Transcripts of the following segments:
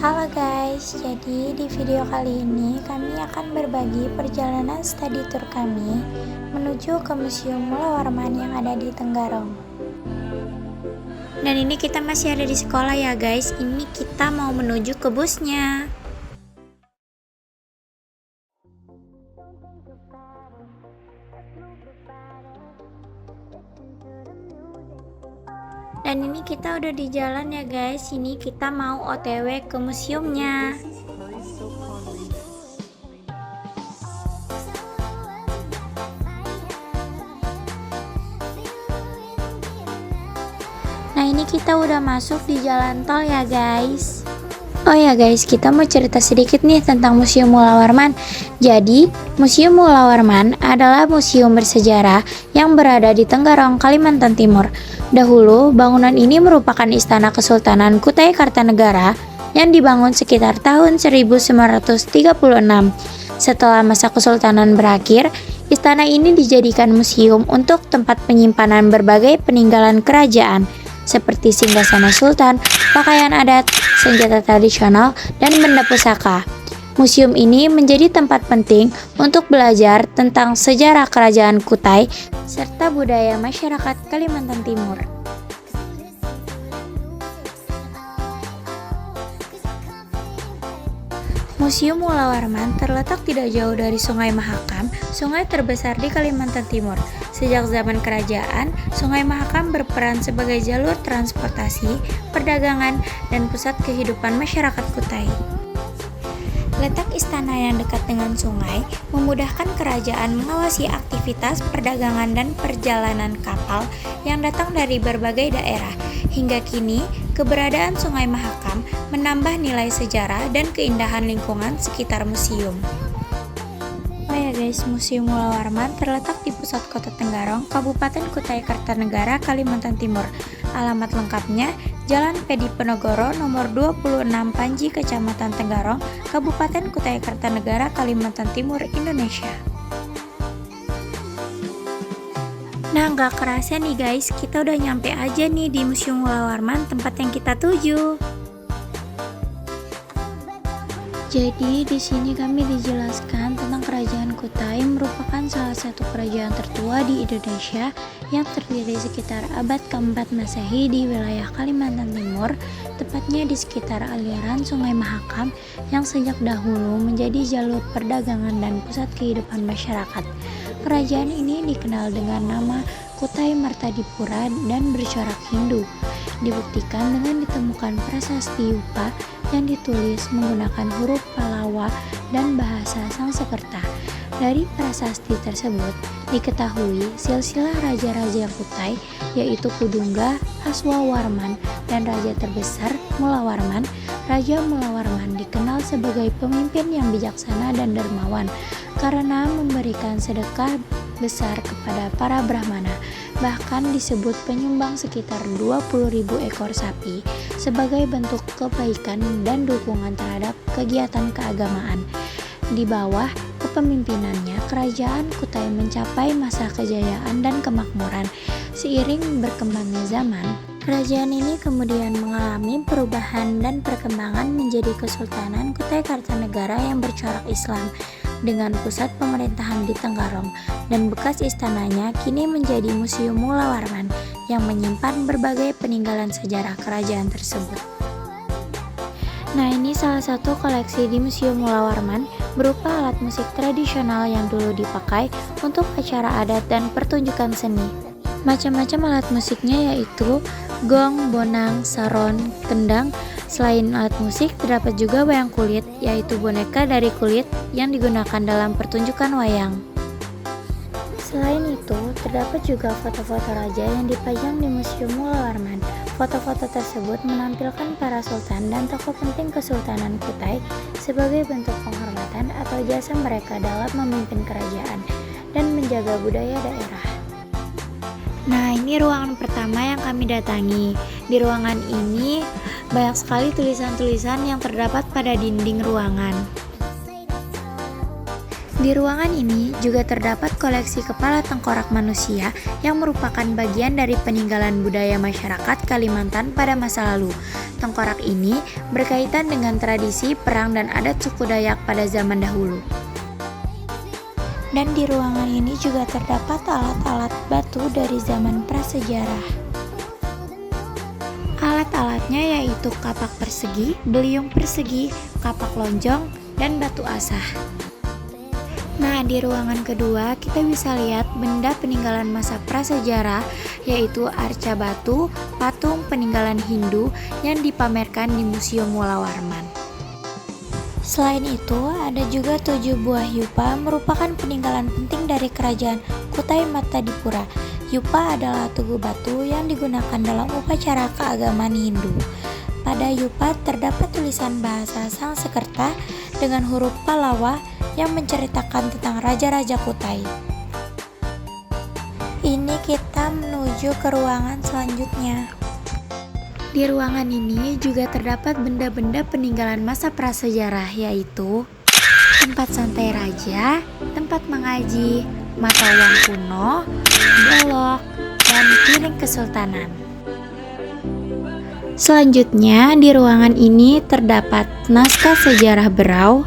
Halo guys, jadi di video kali ini kami akan berbagi perjalanan study tour kami menuju ke Museum Mula Warman yang ada di Tenggarong. Dan ini kita masih ada di sekolah ya guys, ini kita mau menuju ke busnya. Dan ini kita udah di jalan ya guys, ini kita mau OTW ke museumnya. Nah ini kita udah masuk di jalan tol ya guys. Oh ya guys, kita mau cerita sedikit nih tentang Museum Mula Warman. Jadi, Museum Mula Warman adalah museum bersejarah yang berada di Tenggarong, Kalimantan Timur. Dahulu, bangunan ini merupakan istana Kesultanan Kutai Kartanegara yang dibangun sekitar tahun 1936. Setelah masa kesultanan berakhir, istana ini dijadikan museum untuk tempat penyimpanan berbagai peninggalan kerajaan, seperti singgasana sultan, pakaian adat, senjata tradisional, dan benda pusaka. Museum ini menjadi tempat penting untuk belajar tentang sejarah kerajaan Kutai serta budaya masyarakat Kalimantan Timur. Museum Mula Warman terletak tidak jauh dari Sungai Mahakam, sungai terbesar di Kalimantan Timur. Sejak zaman kerajaan, Sungai Mahakam berperan sebagai jalur transportasi, perdagangan, dan pusat kehidupan masyarakat Kutai. Letak istana yang dekat dengan sungai memudahkan kerajaan mengawasi aktivitas perdagangan dan perjalanan kapal yang datang dari berbagai daerah. Hingga kini, keberadaan Sungai Mahakam menambah nilai sejarah dan keindahan lingkungan sekitar museum. Oh ya guys, Museum Mula Warman terletak di pusat kota Tenggarong, Kabupaten Kutai Kartanegara, Kalimantan Timur. Alamat lengkapnya, Jalan Pedi Penogoro nomor 26 Panji, Kecamatan Tenggarong, Kabupaten Kutai Kartanegara, Kalimantan Timur, Indonesia. Nah, nggak kerasa nih guys, kita udah nyampe aja nih di Museum Mula Warman, tempat yang kita tuju. Jadi di sini kami dijelaskan tentang Kerajaan Kutai merupakan salah satu kerajaan tertua di Indonesia yang terdiri sekitar abad keempat Masehi di wilayah Kalimantan Timur, tepatnya di sekitar aliran Sungai Mahakam yang sejak dahulu menjadi jalur perdagangan dan pusat kehidupan masyarakat. Kerajaan ini dikenal dengan nama Kutai Martadipura dan bercorak Hindu. Dibuktikan dengan ditemukan prasasti Yupa yang ditulis menggunakan huruf Palawa dan bahasa Sanskerta. Dari prasasti tersebut diketahui silsilah raja-raja Kutai yaitu Kudungga, Aswawarman, dan raja terbesar Mulawarman. Raja Mulawarman dikenal sebagai pemimpin yang bijaksana dan dermawan karena memberikan sedekah besar kepada para Brahmana. Bahkan disebut penyumbang sekitar 20.000 ekor sapi sebagai bentuk kebaikan dan dukungan terhadap kegiatan keagamaan. Di bawah kepemimpinannya, kerajaan Kutai mencapai masa kejayaan dan kemakmuran. Seiring berkembangnya zaman, kerajaan ini kemudian mengalami perubahan dan perkembangan menjadi Kesultanan Kutai Kartanegara yang bercorak Islam dengan pusat pemerintahan di Tenggarong, dan bekas istananya kini menjadi Museum Mula Warman yang menyimpan berbagai peninggalan sejarah kerajaan tersebut. Nah, ini salah satu koleksi di Museum Mula Warman berupa alat musik tradisional yang dulu dipakai untuk acara adat dan pertunjukan seni. Macam-macam alat musiknya yaitu gong, bonang, saron, kendang. Selain alat musik, terdapat juga wayang kulit, yaitu boneka dari kulit yang digunakan dalam pertunjukan wayang. Selain itu, terdapat juga foto-foto raja yang dipajang di Museum Mula Warman. Foto-foto tersebut menampilkan para sultan dan tokoh penting Kesultanan Kutai sebagai bentuk penghormatan atau jasa mereka dalam memimpin kerajaan dan menjaga budaya daerah. Nah, ini ruangan pertama yang kami datangi. Di ruangan ini banyak sekali tulisan-tulisan yang terdapat pada dinding ruangan. Di ruangan ini juga terdapat koleksi kepala tengkorak manusia yang merupakan bagian dari peninggalan budaya masyarakat Kalimantan pada masa lalu. Tengkorak ini berkaitan dengan tradisi perang dan adat suku Dayak pada zaman dahulu. Dan di ruangan ini juga terdapat alat-alat batu dari zaman prasejarah. Alat-alatnya yaitu kapak persegi, beliung persegi, kapak lonjong, dan batu asah. Nah, di ruangan kedua kita bisa lihat benda peninggalan masa prasejarah, yaitu arca batu, patung peninggalan Hindu yang dipamerkan di Museum Walawarman. Selain itu, ada juga 7 buah yupa merupakan peninggalan penting dari kerajaan Kutai Matadipura. Yupa adalah tugu batu yang digunakan dalam upacara keagamaan Hindu. Pada yupa terdapat tulisan bahasa Sanskerta dengan huruf Pallawa yang menceritakan tentang raja-raja Kutai. Ini kita menuju ke ruangan selanjutnya. Di ruangan ini juga terdapat benda-benda peninggalan masa prasejarah, yaitu tempat santai raja, tempat mengaji, mata uang kuno, golok, dan piring kesultanan. Selanjutnya, di ruangan ini terdapat naskah sejarah Berau,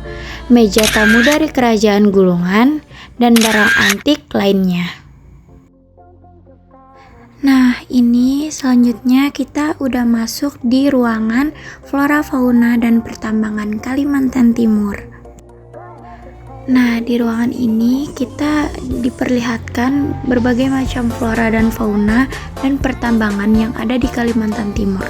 meja tamu dari kerajaan Gulungan, dan barang antik lainnya. Nah, ini selanjutnya kita udah masuk di ruangan flora, fauna, dan pertambangan Kalimantan Timur. Nah, di ruangan ini kita diperlihatkan berbagai macam flora dan fauna dan pertambangan yang ada di Kalimantan Timur.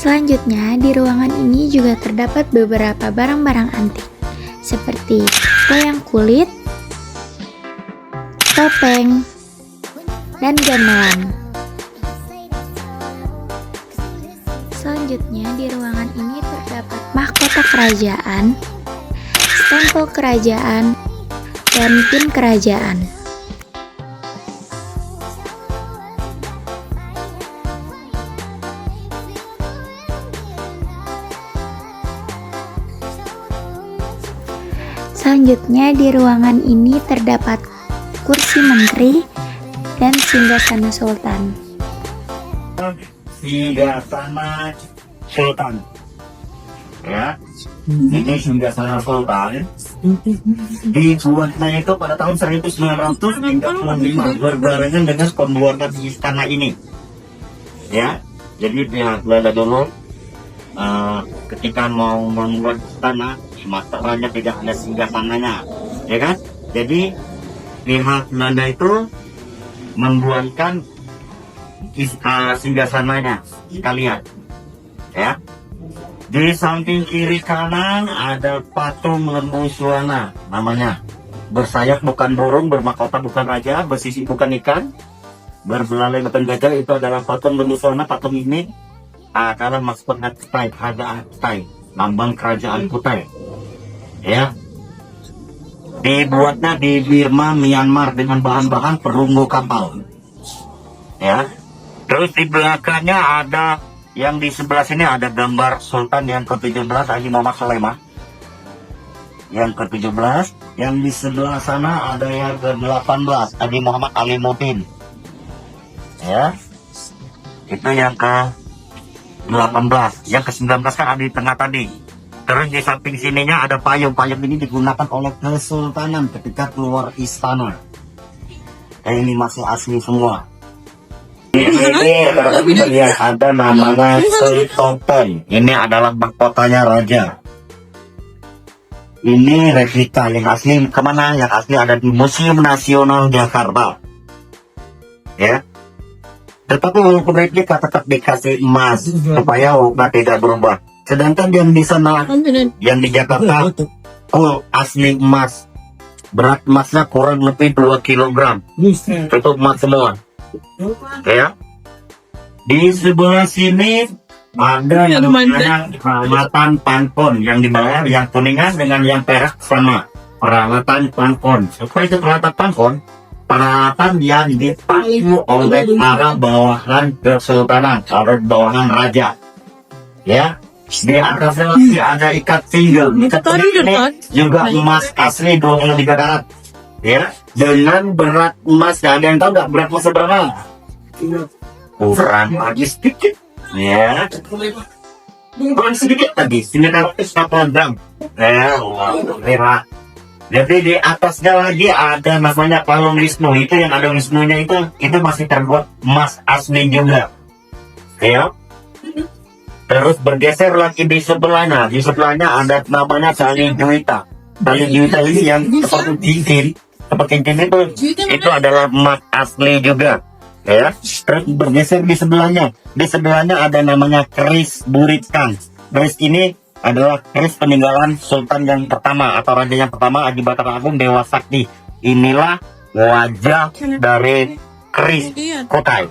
Selanjutnya, di ruangan ini juga terdapat beberapa barang-barang antik, seperti wayang kulit, topeng, dan gamelan. Selanjutnya, di ruangan ini terdapat mahkota kerajaan, stempel kerajaan, dan pin kerajaan. Selanjutnya, di ruangan ini terdapat kursi menteri dan singgasana sultan. Singgasana sultan, ya, ini singgasana sultan. Dibuatnya itu pada tahun 1935 berbarengan dengan pembuatan istana ini, ya. Jadi pihak Belanda dulu ketika mau membuat istana, masalahnya tidak ada singgasananya, ya kan? Jadi pihak Belanda itu membuatkan singgasananya sekalian, ya. Di samping kiri kanan ada patung lembu suwana, namanya. Bersayap bukan burung, bermahkota bukan raja, bersisi bukan ikan, berbelalai bukan gajah. Itu adalah patung lembu suwana. Patung ini adalah maskotnya Kutai, kerajaan Kutai, lambang kerajaan Kutai, ya. Dibuatnya di Burma, Myanmar dengan bahan-bahan perunggu kapal, ya. Terus di belakangnya ada, yang di sebelah sini ada gambar Sultan yang ke-17 Haji Muhammad Sulaiman, yang ke-17. Yang di sebelah sana ada yang ke-18 Haji Muhammad Alimuddin, ya. Itu yang ke-18. Yang ke-19 kan ada di tengah tadi. Terus di samping sininya ada payung. Payung ini digunakan oleh Kesultanan ketika keluar istana. Ini masih asli semua. Ini terlihat ada namanya Topeng. Ini adalah mahkotanya raja. Ini replika, yang asli kemana? Yang asli ada di Museum Nasional Jakarta, ya. Tetapi walaupun replika tetap dikasih emas supaya warna tidak berubah. Sedangkan yang di sana, yang di Jakarta, oh asli emas. Berat emasnya kurang lebih 2 kilogram. Itu emas semua. Ya. Di sebelah sini ada yang namanya peralatan pankon yang dibayar yang kuningan dengan yang perak sama. Peralatan pankon. Apa itu peralatan pankon? Peralatan yang dipakai oleh para bawahan kesultanan, para bawahan raja. Ya. Di atasnya lagi ada ikat pinggang. Ikat pinggang ini juga emas asli 23 karat. Ya, dengan berat emas. Ada yang tahu nggak berat emas seberapa? Kurang lagi sedikit. Ya, kurang sedikit lagi. 980 gram. Ya, wow, jadi di atasnya lagi ada namanya kalung Wisnu. Itu yang ada Wisnunya itu masih terbuat emas asli juga. Ya. Terus bergeser lagi di sebelahnya. Di sebelahnya ada namanya tali juwita. Tali juwita ini yang seperti cincin. Seperti cincin itu adalah emas asli juga. Ya. Terus bergeser di sebelahnya. Di sebelahnya ada namanya keris buritkan. Keris ini adalah keris peninggalan Sultan yang pertama atau raja yang pertama Adi Batara Agung Dewa Sakti. Inilah wajah dari keris Kutai.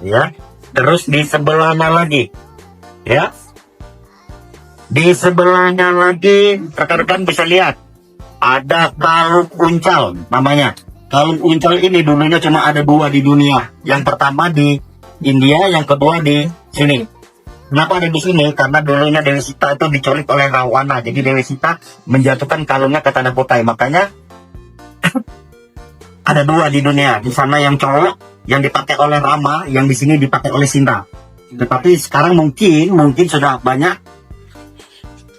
Ya. Terus di sebelahnya lagi. Ya, di sebelahnya lagi rekan-rekan bisa lihat ada kalung uncal namanya. Kalung uncal ini dulunya cuma ada 2 di dunia. Yang pertama di India, yang kedua di sini. Kenapa ada di sini? Karena dulunya Dewi Sita itu diculik oleh Rawana. Jadi Dewi Sita menjatuhkan kalungnya ke tanah Kutai. Makanya ada 2 di dunia. Di sana yang cowok yang dipakai oleh Rama, yang di sini dipakai oleh Sinta. Tetapi sekarang mungkin sudah banyak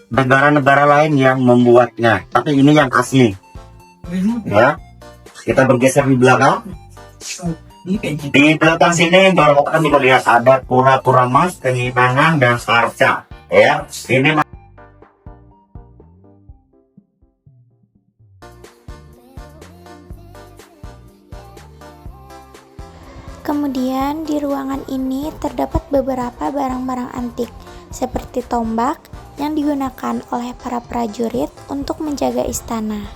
negara-negara lain yang membuatnya. Tapi ini yang asli. Ya, kita bergeser di belakang. Di belakang sini baru kita bisa lihat ada pura-pura emas, Kenyimangan dan Sarca. Ya, ini Kemudian di ruangan ini terdapat beberapa barang-barang antik seperti tombak yang digunakan oleh para prajurit untuk menjaga istana.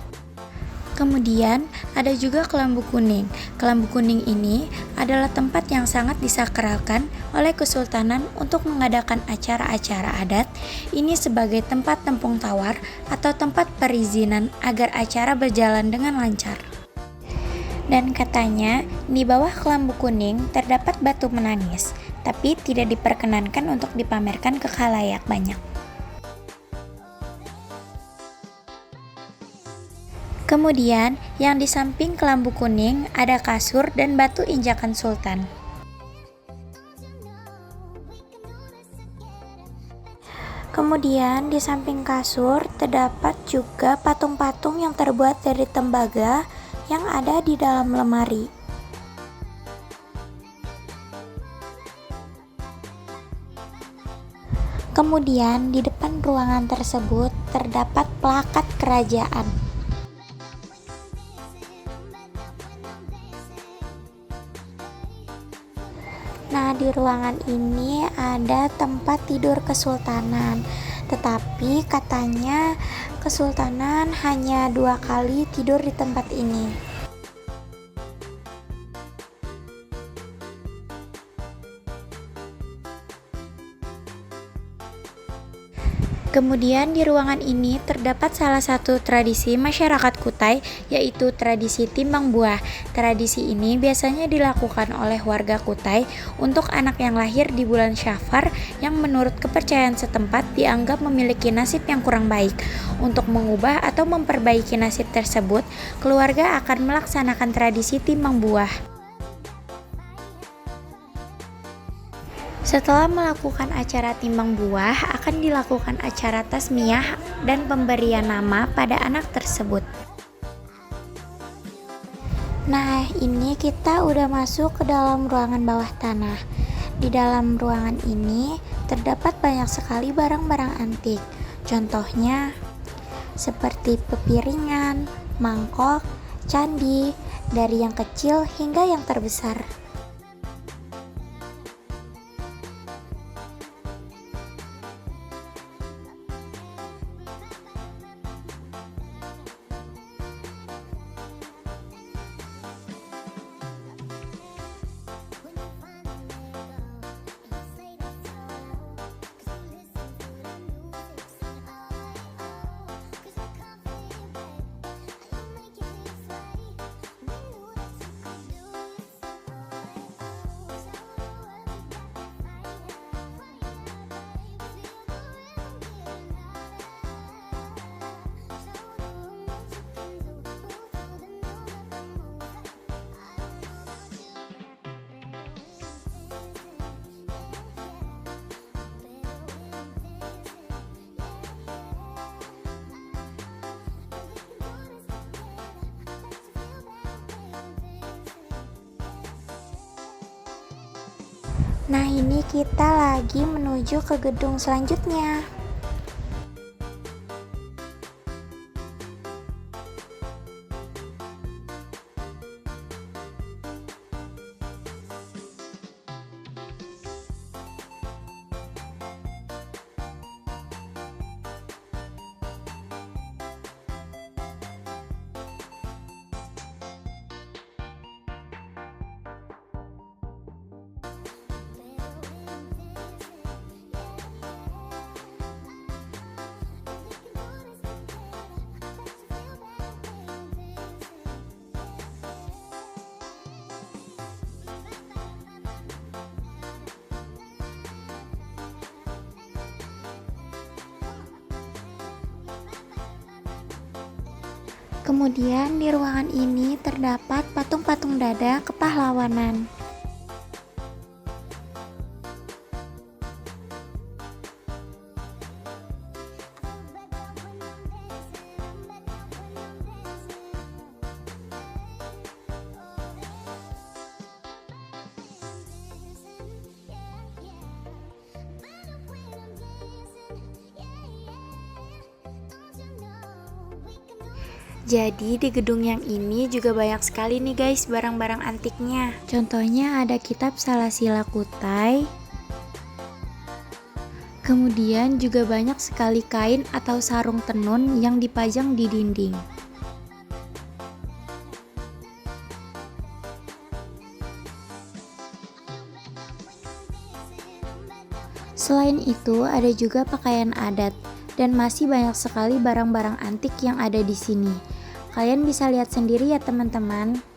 Kemudian ada juga kelambu kuning. Kelambu kuning ini adalah tempat yang sangat disakralkan oleh Kesultanan untuk mengadakan acara-acara adat. Ini sebagai tempat tempung tawar atau tempat perizinan agar acara berjalan dengan lancar. Dan katanya, di bawah kelambu kuning terdapat batu menangis, tapi tidak diperkenankan untuk dipamerkan ke khalayak banyak. Kemudian, yang di samping kelambu kuning ada kasur dan batu injakan sultan. Kemudian, di samping kasur terdapat juga patung-patung yang terbuat dari tembaga yang ada di dalam lemari. Kemudian di depan ruangan tersebut terdapat plakat kerajaan. Nah, di ruangan ini ada tempat tidur kesultanan. Tetapi katanya Kesultanan hanya 2 kali tidur di tempat ini. Kemudian di ruangan ini terdapat salah satu tradisi masyarakat Kutai, yaitu tradisi timbang buah. Tradisi ini biasanya dilakukan oleh warga Kutai untuk anak yang lahir di bulan Syafar yang menurut kepercayaan setempat dianggap memiliki nasib yang kurang baik. Untuk mengubah atau memperbaiki nasib tersebut, keluarga akan melaksanakan tradisi timbang buah. Setelah melakukan acara timbang buah, akan dilakukan acara tasmiyah dan pemberian nama pada anak tersebut. Nah, ini kita udah masuk ke dalam ruangan bawah tanah. Di dalam ruangan ini terdapat banyak sekali barang-barang antik. Contohnya seperti pepiringan, mangkok, candi, dari yang kecil hingga yang terbesar. Nah, ini kita lagi menuju ke gedung selanjutnya. Kemudian di ruangan ini terdapat patung-patung dada kepahlawanan. Jadi di gedung yang ini juga banyak sekali nih guys barang-barang antiknya. Contohnya ada kitab Salasila Kutai. Kemudian juga banyak sekali kain atau sarung tenun yang dipajang di dinding. Selain itu ada juga pakaian adat dan masih banyak sekali barang-barang antik yang ada di sini. Kalian bisa lihat sendiri ya teman-teman.